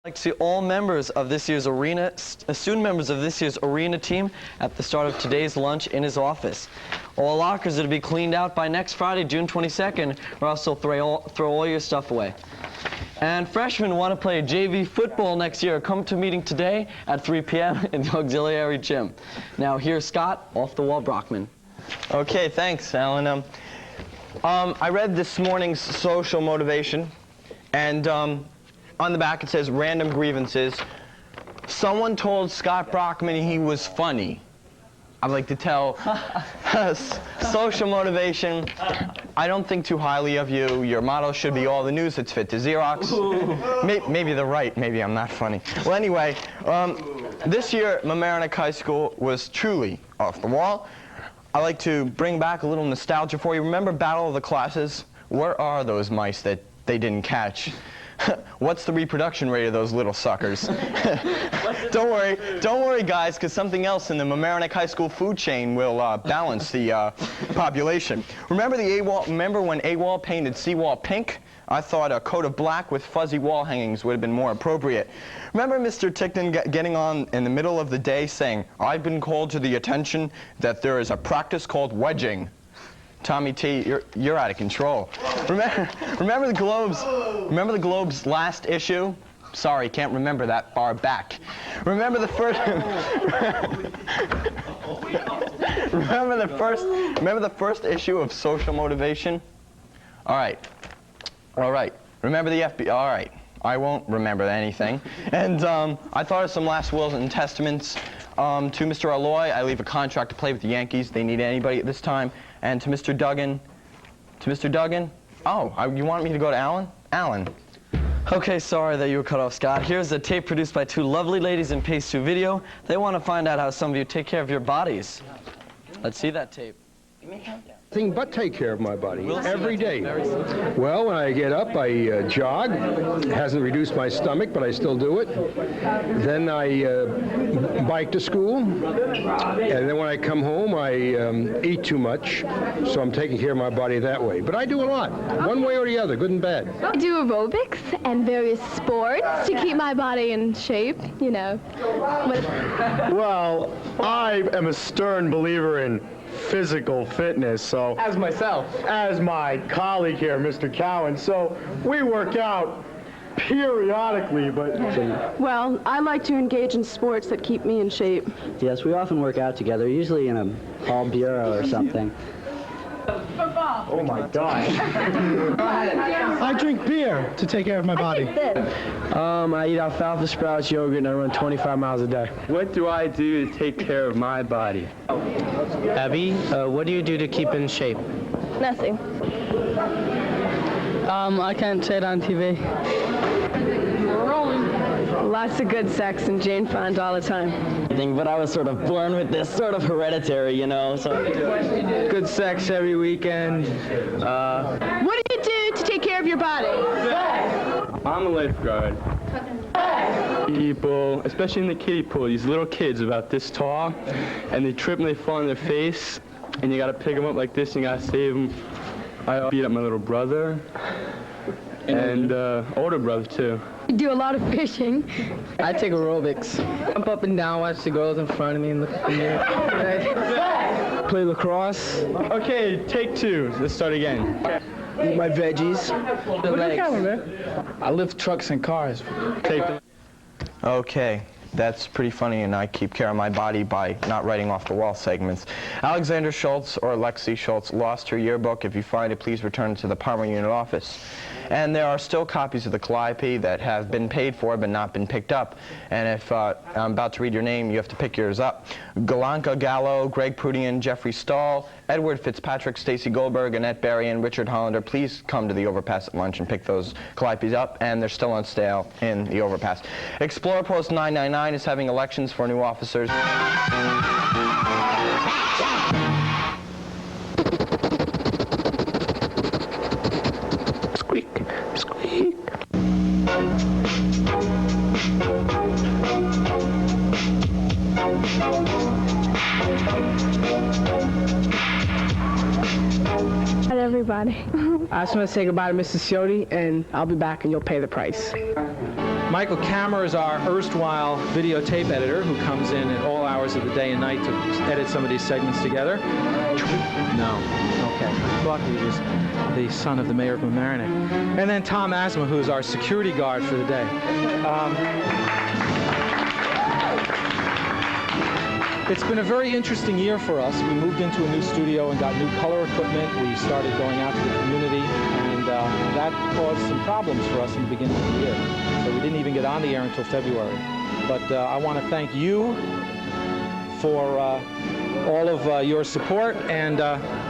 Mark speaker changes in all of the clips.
Speaker 1: I'd like to see all members of this year's student members of this year's arena team at the start of today's lunch in his office. All lockers are to be cleaned out by next Friday, June 22nd, or else they'll throw all your stuff away. And freshmen want to play JV football next year. Come to meeting today at 3 p.m. in the auxiliary gym. Now here's Scott, off the wall Brockman.
Speaker 2: Okay, thanks, Alan. I read this morning's social motivation, and on the back it says random grievances. Someone told Scott Brockman he was funny. I'd like to tell social motivation, I don't think too highly of you. Your motto should be all the news that's fit to Xerox. Maybe they're right, maybe I'm not funny. Well, anyway, this year Mamaroneck High School was truly off the wall. I like to bring back a little nostalgia for you. Remember Battle of the Classes? Where are those mice that they didn't catch? What's the reproduction rate of those little suckers? Don't worry, guys, because something else in the Mamaroneck High School food chain will balance the population. Remember when AWOL painted seawall pink? I thought a coat of black with fuzzy wall hangings would have been more appropriate. Remember Mr. Tickton getting on in the middle of the day saying, "I've been called to the attention that there is a practice called wedging." Tommy T, you're out of control. Remember the Globe's last issue? Sorry, can't remember that far back. Remember the first issue of Social Motivation? All right. Remember the FBI? All right. I won't remember anything. And I thought of some last wills and testaments. To Mr. Alloy, I leave a contract to play with the Yankees. They need anybody at this time. And to Mr. Duggan, oh, you want me to go to Alan? Alan.
Speaker 1: Okay, sorry that you were cut off, Scott. Here's a tape produced by two lovely ladies in Pace 2 Video. They want to find out how some of you take care of your bodies. Let's see that tape.
Speaker 3: Thing but take care of my body every day. Well, when I get up, I jog. It hasn't reduced my stomach, but I still do it. Then I bike to school, and then when I come home, I eat too much, so I'm taking care of my body that way. But I do a lot, one way or the other, good and bad.
Speaker 4: I do aerobics and various sports to keep my body in shape, you know.
Speaker 5: Well, I am a stern believer in physical fitness, so
Speaker 6: as myself,
Speaker 5: as my colleague here, Mr. Cowan, so we work out periodically, but
Speaker 7: well, I like to engage in sports that keep me in shape.
Speaker 8: Yes, we often work out together, usually in a hall bureau or something.
Speaker 5: Oh my God.
Speaker 6: I drink beer to take care of my body.
Speaker 8: I eat alfalfa sprouts, yogurt, and I run 25 miles a day.
Speaker 9: What do I do to take care of my body?
Speaker 10: Abby, what do you do to keep in shape?
Speaker 4: Nothing.
Speaker 10: I can't say it on TV.
Speaker 7: Lots of good sex and Jane Fonda all the time.
Speaker 8: But I was sort of born with this sort of hereditary, you know, so.
Speaker 10: Good sex every weekend.
Speaker 7: What do you do to take care of your body?
Speaker 9: I'm a lifeguard. People, especially in the kiddie pool, these little kids about this tall, and they trip and they fall on their face, and you gotta pick them up like this, and you gotta save them. I beat up my little brother, and older brother too.
Speaker 4: I do a lot of fishing.
Speaker 10: I take aerobics. Jump up and down, watch the girls in front of me, and look at me. Play lacrosse.
Speaker 9: Okay, take two. Let's start again.
Speaker 10: Eat my veggies. I lift trucks and cars.
Speaker 9: Take them.
Speaker 2: Okay, that's pretty funny, and I keep care of my body by not writing off the wall segments. Alexander Schultz or Lexi Schultz lost her yearbook. If you find it, please return it to the Palmer Unit office. And there are still copies of the Calliope that have been paid for but not been picked up. And if I'm about to read your name, you have to pick yours up. Galanka Gallo, Greg Prudian, Jeffrey Stahl, Edward Fitzpatrick, Stacy Goldberg, Annette Berry, and Richard Hollander. Please come to the overpass at lunch and pick those Calliopes up, and they're still on sale in the overpass. Explorer Post 999 is having elections for new officers.
Speaker 4: Everybody.
Speaker 10: I just want to say goodbye to Mrs. Scioti, and I'll be back and you'll pay the price.
Speaker 11: Michael Kammer is our erstwhile videotape editor who comes in at all hours of the day and night to edit some of these segments together. No. Okay. I thought he was the son of the mayor of Mamaroneck. And then Tom Asma, who is our security guard for the day. It's been a very interesting year for us. We moved into a new studio and got new color equipment. We started going out to the community, and that caused some problems for us in the beginning of the year. So we didn't even get on the air until February. But I want to thank you for all of your support, and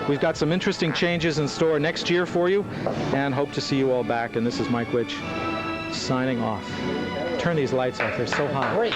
Speaker 11: we've got some interesting changes in store next year for you, and hope to see you all back. And this is Mike Witch signing off. Turn these lights off. They're so hot. Great.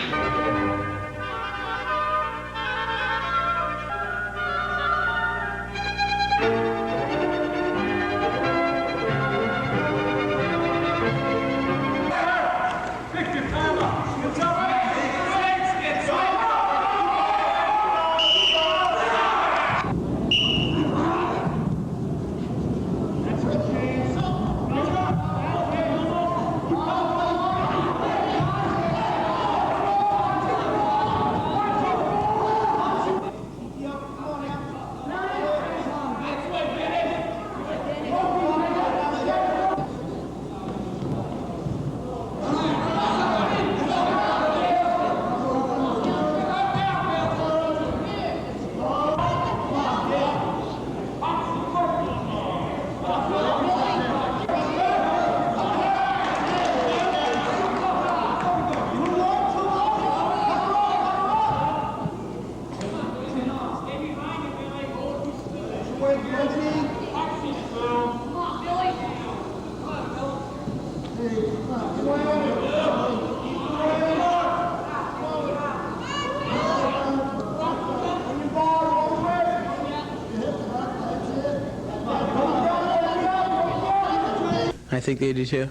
Speaker 8: I think they do too.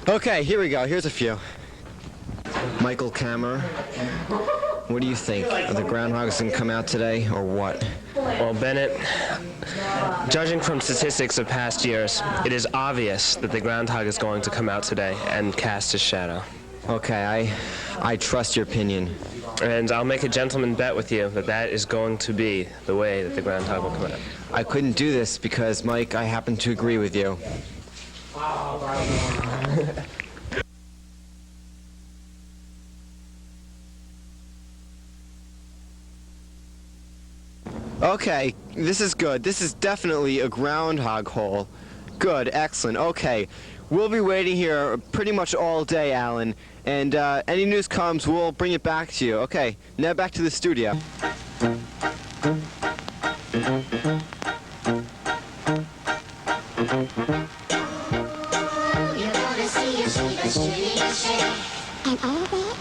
Speaker 2: Okay, here we go. Here's a few. Michael Kammer, what do you think? Are the groundhogs going to come out today, or what?
Speaker 12: Well, Bennett, judging from statistics of past years, it is obvious that the groundhog is going to come out today and cast his shadow.
Speaker 2: Okay, I trust your opinion.
Speaker 12: And I'll make a gentleman bet with you that that is going to be the way that the groundhog will come out.
Speaker 2: I couldn't do this because, Mike, I happen to agree with you. Okay, this is good. This is definitely a groundhog hole. Good, excellent. Okay, we'll be waiting here pretty much all day, Alan. And any news comes, we'll bring it back to you. Okay, now back to the studio.
Speaker 13: And all that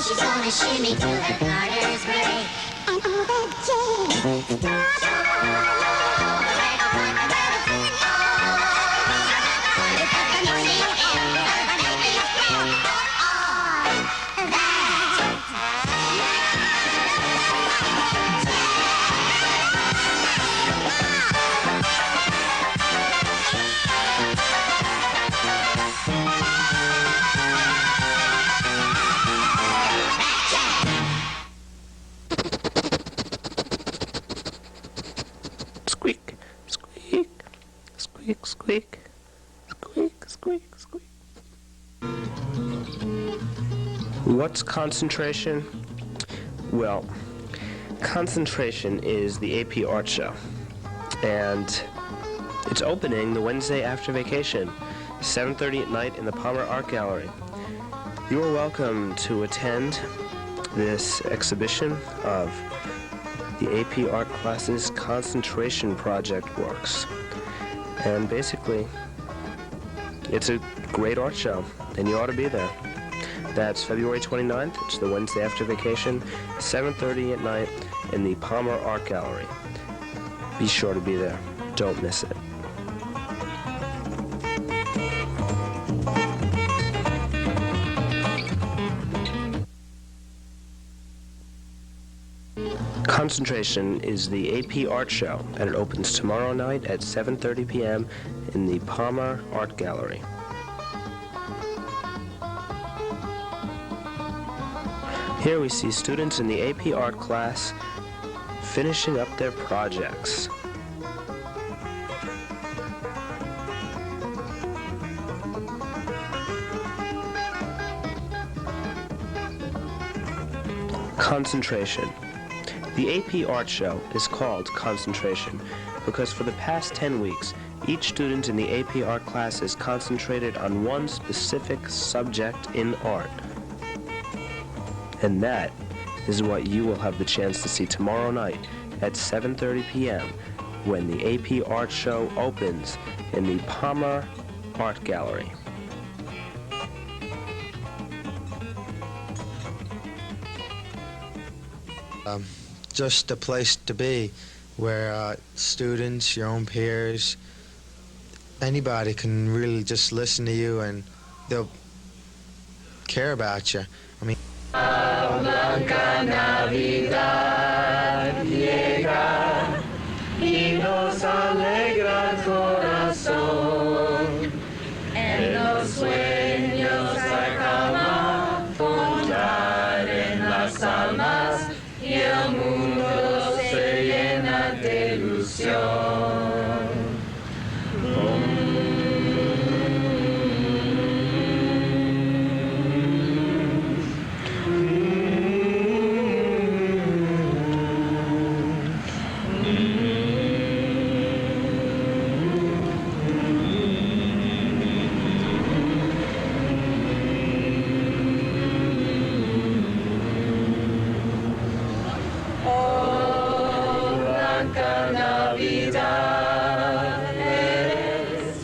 Speaker 13: she's gonna shimmy till the garters break. And all that
Speaker 12: Squeak, squeak, squeak, squeak, squeak, squeak, squeak. What's concentration? Well, concentration is the AP Art Show, and it's opening the Wednesday after vacation, 7:30 at night in the Palmer Art Gallery. You are welcome to attend this exhibition of the AP Art class's concentration project works. And basically, it's a great art show, and you ought to be there. That's February 29th. It's the Wednesday after vacation, 7:30 at night in the Palmer Art Gallery. Be sure to be there. Don't miss it. Concentration is the AP Art Show, and it opens tomorrow night at 7:30 p.m. in the Palmer Art Gallery. Here we see students in the AP Art class finishing up their projects. Concentration. The AP Art Show is called Concentration because for the past 10 weeks, each student in the AP Art class is concentrated on one specific subject in art. And that is what you will have the chance to see tomorrow night at 7:30 p.m. when the AP Art Show opens in the Palmer Art Gallery.
Speaker 14: Just a place to be where students, your own peers, anybody can really just listen to you and they'll care about you. I mean,
Speaker 15: Blanca Navidad llega y nos alegra el corazón. En los sueños hay calma, bondad en las almas y el mundo se llena de ilusión.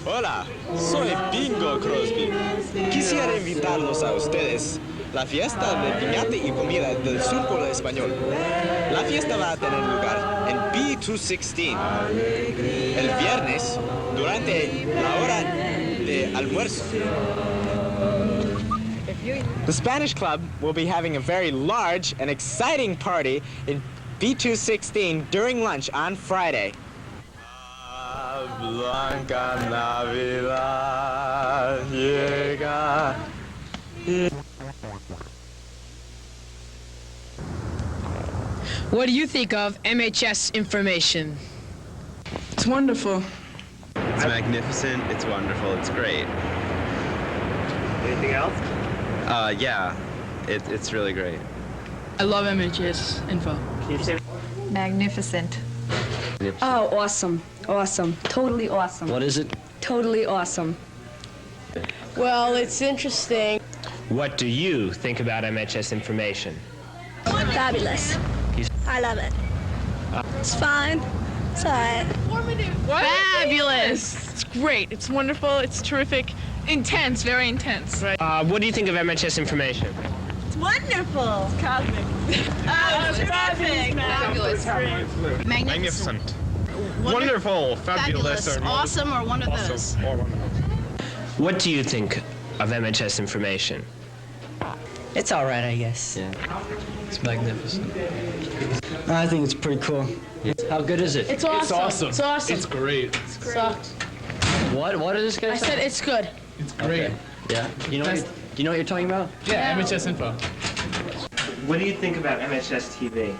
Speaker 16: Hola, soy Bingo Crosby. Quisiera invitarlos a ustedes la fiesta de piñata y comida del Surco Español. La fiesta va a tener lugar en B216 el viernes durante la hora de almuerzo. The Spanish Club will be having a very large and exciting party in B216 during lunch on Friday. Blanca Navidad llega.
Speaker 17: What do you think of MHS information?
Speaker 10: It's wonderful.
Speaker 18: It's magnificent, it's wonderful, it's great.
Speaker 16: Anything else?
Speaker 18: Yeah, it's really great.
Speaker 10: I love MHS info.
Speaker 19: Magnificent.
Speaker 20: Oh, awesome. Awesome. Totally awesome.
Speaker 21: What is it?
Speaker 20: Totally awesome.
Speaker 22: Well, it's interesting.
Speaker 23: What do you think about MHS information?
Speaker 24: Fabulous. I love it. It's fine. It's all right.
Speaker 10: Fabulous. It's great. It's wonderful. It's terrific. Intense. Very intense. Right.
Speaker 23: What do you think of MHS information?
Speaker 24: It's wonderful. It's cosmic.
Speaker 10: It's terrific.
Speaker 24: Fabulous.
Speaker 23: Magnificent.
Speaker 10: Wonderful.
Speaker 23: Fabulous.
Speaker 10: Awesome, or one of those.
Speaker 23: What do you think of MHS information?
Speaker 25: It's all right, I guess.
Speaker 21: Yeah. It's magnificent.
Speaker 25: I think it's pretty cool.
Speaker 21: How good is it?
Speaker 10: It's awesome. It's awesome.
Speaker 9: It's great.
Speaker 10: It's sucks.
Speaker 21: What is this guy
Speaker 10: I
Speaker 21: say?
Speaker 10: said it's good.
Speaker 9: It's great.
Speaker 21: Okay. Yeah. You know what you're talking about?
Speaker 9: Yeah, MHS info.
Speaker 23: What do you think about MHS TV?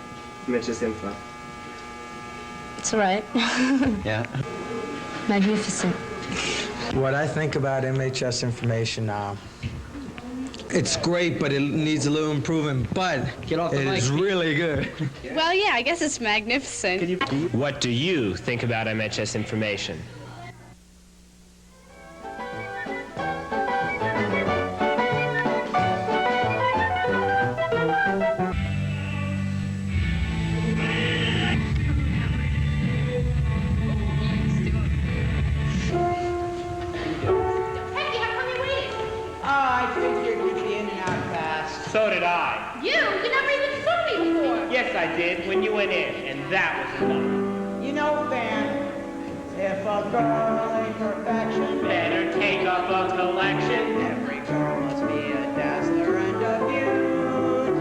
Speaker 23: MHS info.
Speaker 24: It's all right.
Speaker 21: Yeah.
Speaker 24: Magnificent.
Speaker 14: what I think about MHS information, it's great, but it needs a little improvement, but it is really good.
Speaker 4: Well, yeah, I guess it's magnificent.
Speaker 23: What do you think about MHS information?
Speaker 26: So did I.
Speaker 4: You never even saw me before.
Speaker 26: Yes, I did, when you went in, and that was enough.
Speaker 27: You know, Ben, if a girl ain't perfection,
Speaker 26: better take up a collection.
Speaker 27: Every girl must be a dazzler and a beaut.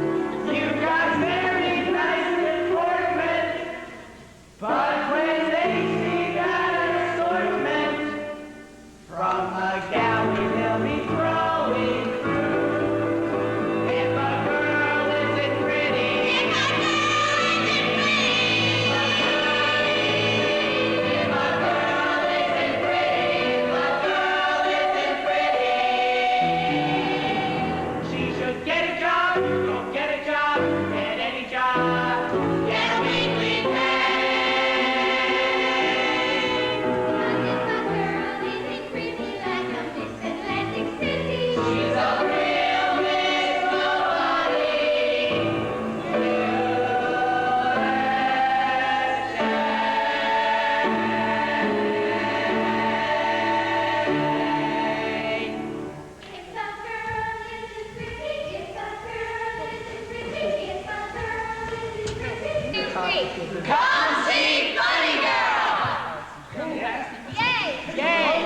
Speaker 26: You got very nice and important
Speaker 15: Come see Bunny Girl! Yay! Yay!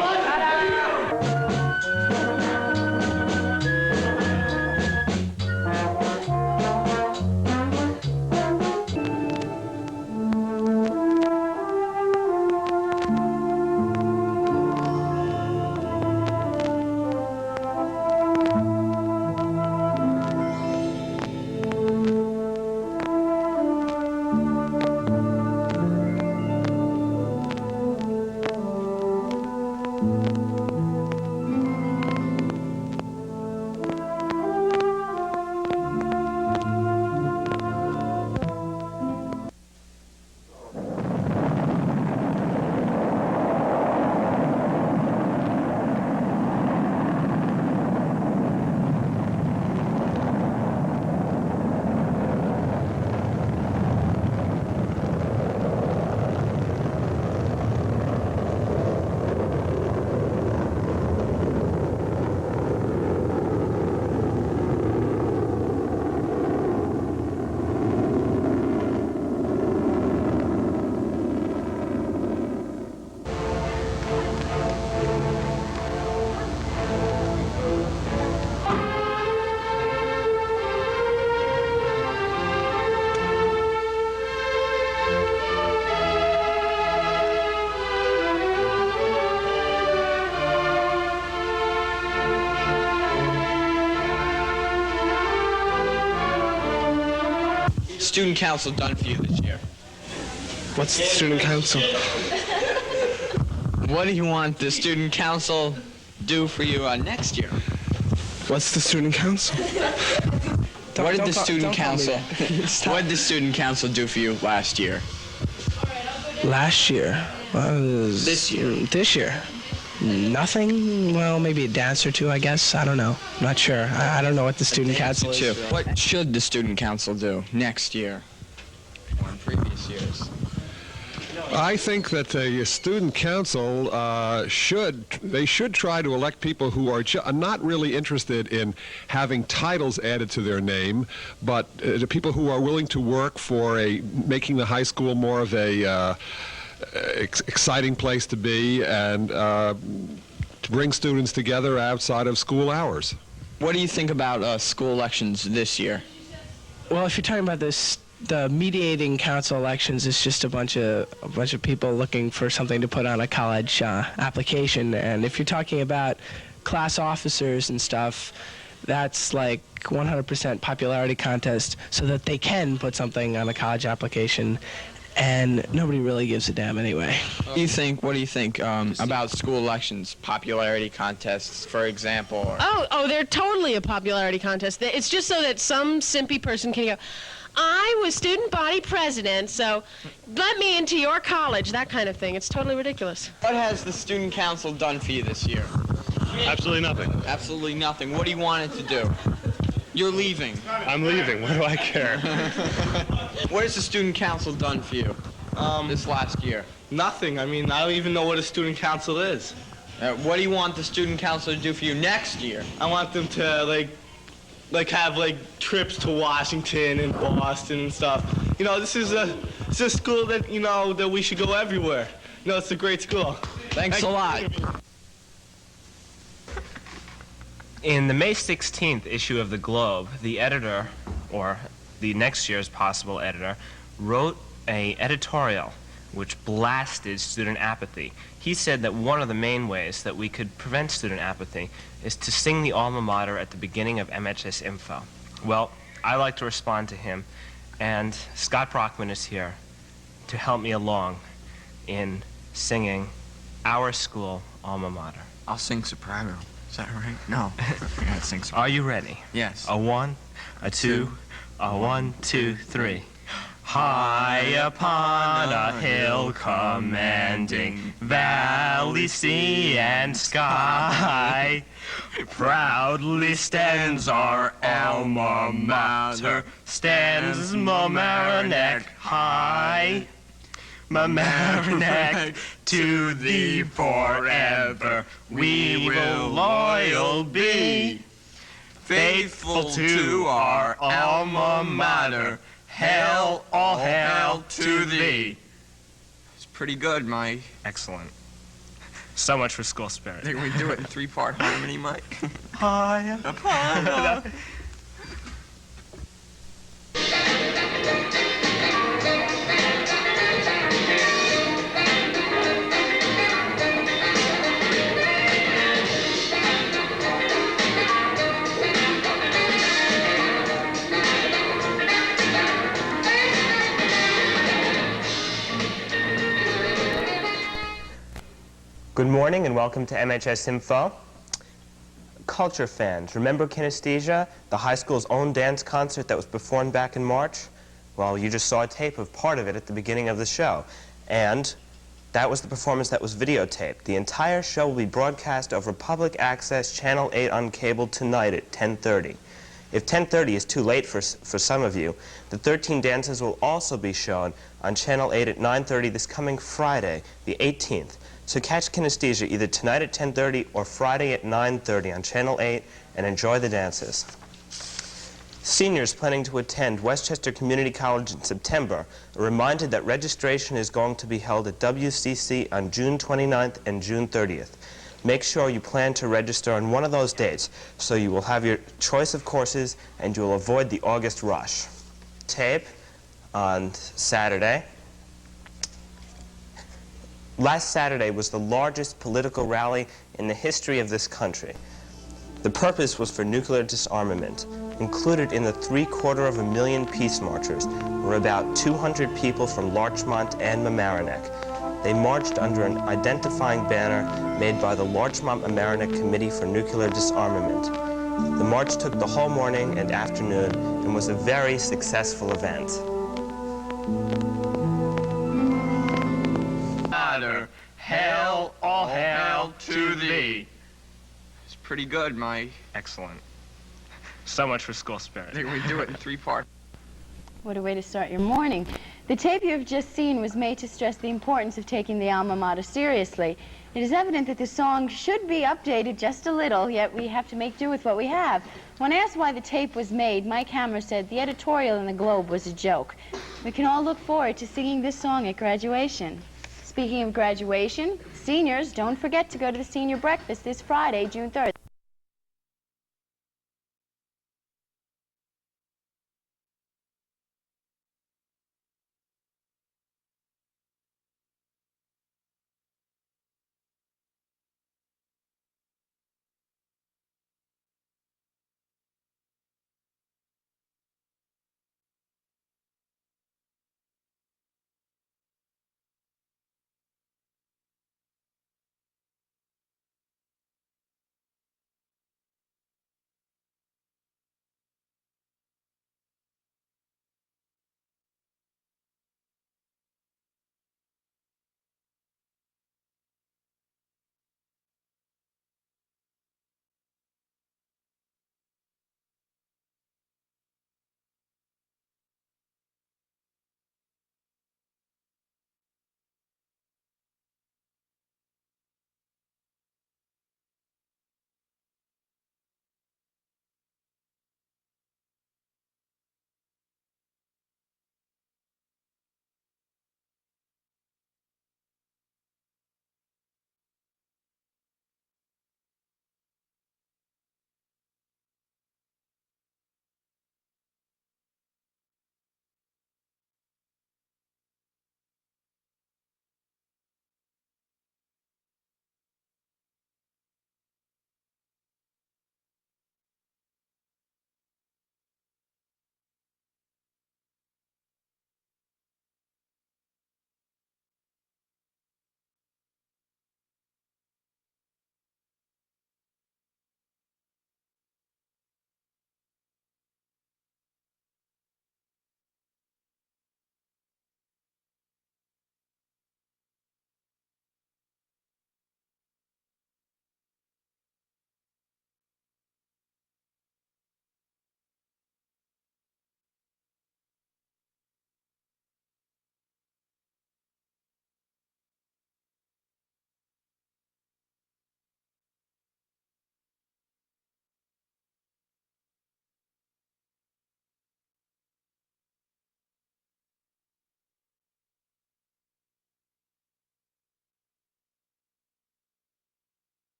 Speaker 2: Student council done for you this year?
Speaker 1: What's the student council?
Speaker 2: What do you want the student council do for you next year?
Speaker 1: What's the student council?
Speaker 2: What did the student council do for you last year?
Speaker 1: Last year?
Speaker 2: This year?
Speaker 1: This year? Nothing? Well, maybe a dance or two, I guess. I don't know. I'm not sure. I don't know what the student council is.
Speaker 2: What should the student council do next year or in previous years?
Speaker 3: I think that the student council should try to elect people who are not really interested in having titles added to their name, but the people who are willing to work for making the high school more of a exciting place to be and to bring students together outside of school hours.
Speaker 2: What do you think about school elections this year?
Speaker 1: Well, if you're talking about the mediating council elections, it's just a bunch of people looking for something to put on a college application. And if you're talking about class officers and stuff, that's like 100% popularity contest so that they can put something on a college application. And nobody really gives a damn anyway.
Speaker 2: What do you think about school elections, popularity contests, for example? Or...
Speaker 22: Oh, they're totally a popularity contest. It's just so that some simpy person can go, I was student body president, so let me into your college, that kind of thing. It's totally ridiculous.
Speaker 2: What has the student council done for you this year?
Speaker 5: Absolutely nothing.
Speaker 2: Absolutely nothing. What do you want it to do? You're leaving.
Speaker 5: I'm leaving. What do I care?
Speaker 2: What has the student council done for you this last year?
Speaker 6: Nothing. I mean, I don't even know what a student council is.
Speaker 2: What do you want the student council to do for you next year?
Speaker 6: I want them to have trips to Washington and Boston and stuff. You know, this is a school that that we should go everywhere. You know, it's a great school.
Speaker 2: Thanks a lot.
Speaker 23: In the May 16th issue of the Globe, the editor, or the next year's possible editor, wrote an editorial which blasted student apathy. He said that one of the main ways that we could prevent student apathy is to sing the alma mater at the beginning of MHS Info. Well, I like to respond to him, and Scott Brockman is here to help me along in singing our school alma mater.
Speaker 7: I'll sing soprano. Is that right? No. I gotta sing soprano.
Speaker 23: Are you ready?
Speaker 7: Yes.
Speaker 23: A 1, a 2, a 1, 2, 3. High upon a hill commanding valley, sea, and sky, proudly stands our alma mater, stands Mamaroneck high. Mamaroneck, to thee forever we will loyal be, faithful to our alma mater,
Speaker 7: hail, all hail to thee. It's pretty good, Mike.
Speaker 23: Excellent. So much for school
Speaker 7: I
Speaker 23: spirit.
Speaker 7: think we do it in three-part harmony, Mike.
Speaker 23: Hi. Good morning and welcome to MHS Info. Culture fans, remember Kinesthesia, the high school's own dance concert that was performed back in March? Well, you just saw a tape of part of it at the beginning of the show. And that was the performance that was videotaped. The entire show will be broadcast over public access Channel 8 on cable tonight at 10:30. If 10:30 is too late for some of you, the 13 dances will also be shown on Channel 8 at 9:30 this coming Friday, the 18th. So catch Kinesthesia either tonight at 10:30 or Friday at 9:30 on Channel 8 and enjoy the dances. Seniors planning to attend Westchester Community College in September are reminded that registration is going to be held at WCC on June 29th and June 30th. Make sure you plan to register on one of those dates so you will have your choice of courses and you will avoid the August rush. Tape on Saturday. Last Saturday was the largest political rally in the history of this country. The purpose was for nuclear disarmament. Included in the 750,000 peace marchers were about 200 people from Larchmont and Mamaroneck. They marched under an identifying banner made by the Larchmont-Mamaroneck Committee for Nuclear Disarmament. The march took the whole morning and afternoon and was a very successful event.
Speaker 7: Hail, all hail to thee. It's pretty good, Mike.
Speaker 23: Excellent. So much for school spirit.
Speaker 7: I think we do it in three-part.
Speaker 4: What a way to start your morning. The tape you have just seen was made to stress the importance of taking the alma mater seriously. It is evident that the song should be updated just a little, yet we have to make do with what we have. When asked why the tape was made, Mike Hammer said the editorial in the Globe was a joke. We can all look forward to singing this song at graduation. Speaking of graduation, seniors, don't forget to go to the senior breakfast this Friday, June 3rd.